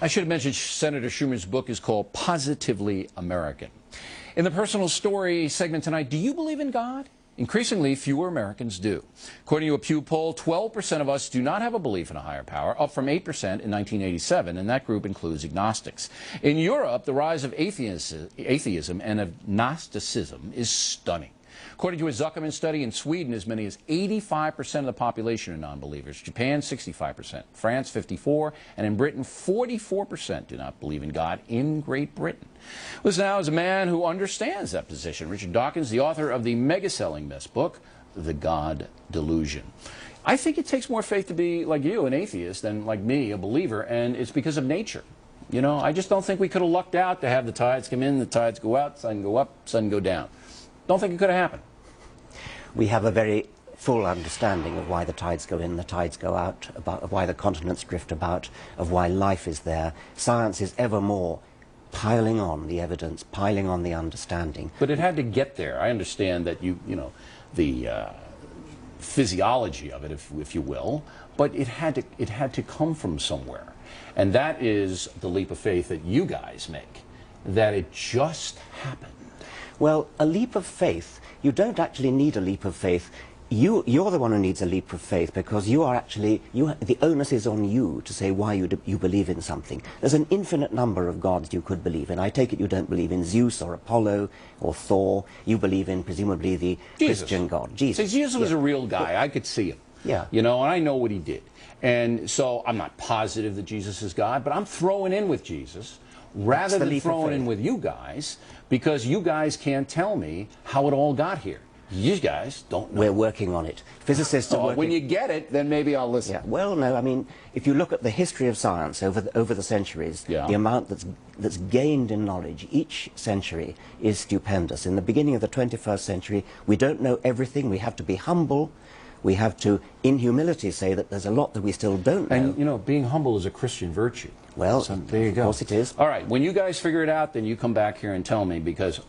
I should have mentioned Senator Schumer's book is called Positively American. In the personal story segment tonight, do you believe in God? Increasingly, fewer Americans do. According to a Pew poll, 12% of us do not have a belief in a higher power, up from 8% in 1987, and that group includes agnostics. In Europe, the rise of atheism and of Gnosticism is stunning. According to a Zuckerman study, in Sweden, as many as 85% of the population are non-believers. Japan, 65%. France, 54%. And in Britain, 44% do not believe in God in Great Britain. Listen now is a man who understands that position. Richard Dawkins, the author of the mega-selling best book, The God Delusion. I think it takes more faith to be like you, an atheist, than like me, a believer, and it's because of nature. You know, I just don't think we could have lucked out to have the tides come in, the tides go out, sun go up, sun go down. Don't think it could have happened. We have a very full understanding of why the tides go in, the tides go out, of why the continents drift about, of why life is there. Science is ever more piling on the evidence, piling on the understanding. But it had to get there. I understand that you know, the physiology of it, if you will, but it had to come from somewhere. And that is the leap of faith that you guys make, that it just happened. Well, a leap of faith, you don't actually need a leap of faith. You're the one who needs a leap of faith because you are actually, the onus is on you to say why you believe in something. There's an infinite number of gods you could believe in. I take it you don't believe in Zeus or Apollo or Thor. You believe in, presumably, the Christian God, Jesus. See, Jesus was a real guy. I could see him. Yeah. You know, and I know what he did. And so I'm not positive that Jesus is God, but I'm throwing in with Jesus rather than throwing in with you guys, because you guys can't tell me how it all got here. You guys don't know. We're working on it. Physicists are working. When you get it, then maybe I'll listen. Yeah. Well, no, I mean, if you look at the history of science over the centuries, the amount that's gained in knowledge each century is stupendous. In the beginning of the 21st century, we don't know everything. We have to be humble. We have to, in humility, say that there's a lot that we still don't know. And, you know, being humble is a Christian virtue. Well, so there you go. Of course it is. All right, when you guys figure it out, then you come back here and tell me, because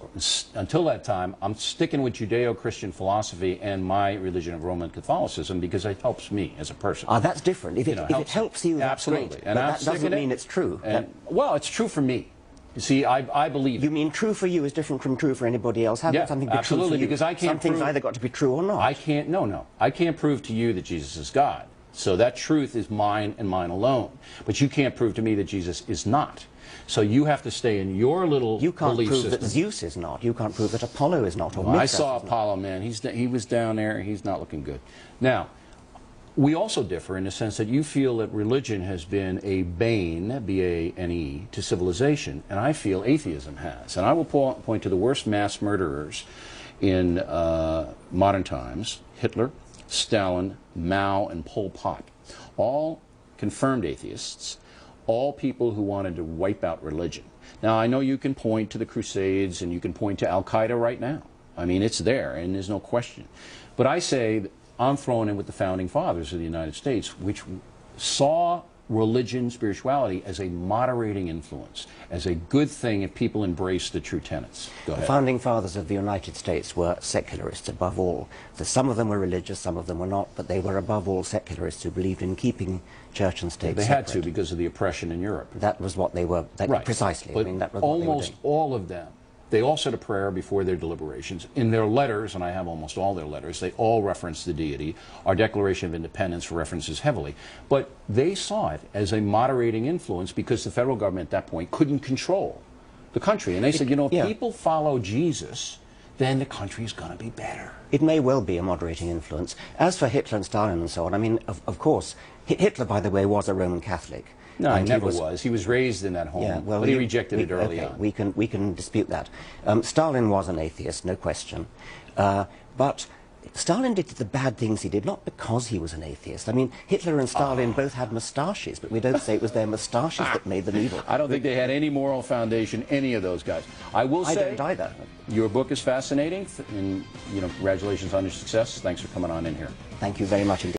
until that time, I'm sticking with Judeo-Christian philosophy and my religion of Roman Catholicism because it helps me as a person. That's different. If it helps you, that's absolutely. Great. And but that doesn't mean it's true. Well, it's true for me. You see, I believe. You mean true for you is different from true for anybody else? How can something be absolutely, true for you? Because I can't Something's either got to be true or not. I can't, no. I can't prove to you that Jesus is God. So that truth is mine and mine alone. But you can't prove to me that Jesus is not. So you have to stay in your little belief system. You can't prove that Zeus is not. You can't prove that Apollo is not. Or I saw Apollo, man. He was down there. He's not looking good. Now, we also differ in the sense that you feel that religion has been a bane, B-A-N-E, to civilization, and I feel atheism has. And I will point to the worst mass murderers in modern times: Hitler, Stalin, Mao, and Pol Pot. All confirmed atheists, all people who wanted to wipe out religion. Now, I know you can point to the Crusades and you can point to Al-Qaeda right now. I mean, it's there, and there's no question. But I say I'm throwing in with the founding fathers of the United States, which saw religion, spirituality as a moderating influence, as a good thing if people embrace the true tenets. Go ahead. The founding fathers of the United States were secularists above all. Some of them were religious, some of them were not, but they were above all secularists who believed in keeping church and state separate. They had to because of the oppression in Europe. That was what they were, right. Precisely. But I mean, that was almost all of them, they all said a prayer before their deliberations. In their letters, and I have almost all their letters, they all reference the deity. Our Declaration of Independence references heavily. But they saw it as a moderating influence because the federal government at that point couldn't control the country. And they said, you know, if people follow Jesus, then the country's going to be better. It may well be a moderating influence. As for Hitler and Stalin and so on, I mean, of course, Hitler, by the way, was a Roman Catholic. No, he never was. He was raised in that home, yeah, well, but he rejected it early on. We can dispute that. Stalin was an atheist, no question. But Stalin did the bad things he did, not because he was an atheist. I mean, Hitler and Stalin both had moustaches, but we don't say it was their moustaches that made them evil. I don't think they had any moral foundation, any of those guys. I will say, I don't either. Your book is fascinating, and congratulations on your success. Thanks for coming on in here. Thank you very much indeed.